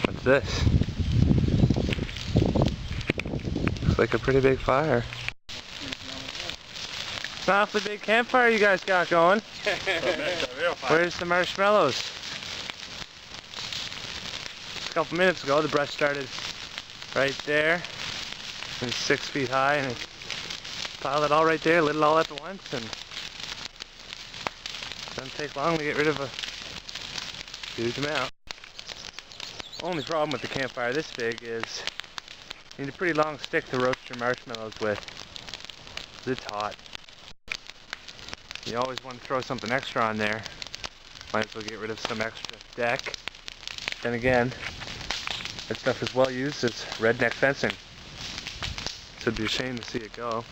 What's this? Looks like a pretty big fire. It's an awfully big campfire you guys got going. Where's the marshmallows? A couple minutes ago the brush started right there. It's 6 feet high and it piled it all right there, lit it all at once, and it doesn't take long to get rid of a huge amount. Only problem with the campfire this big is you need a pretty long stick to roast your marshmallows with. It's hot. You always want to throw something extra on there. Might as well get rid of some extra deck. Then again, that stuff is well used as redneck fencing. So it'd be a shame to see it go.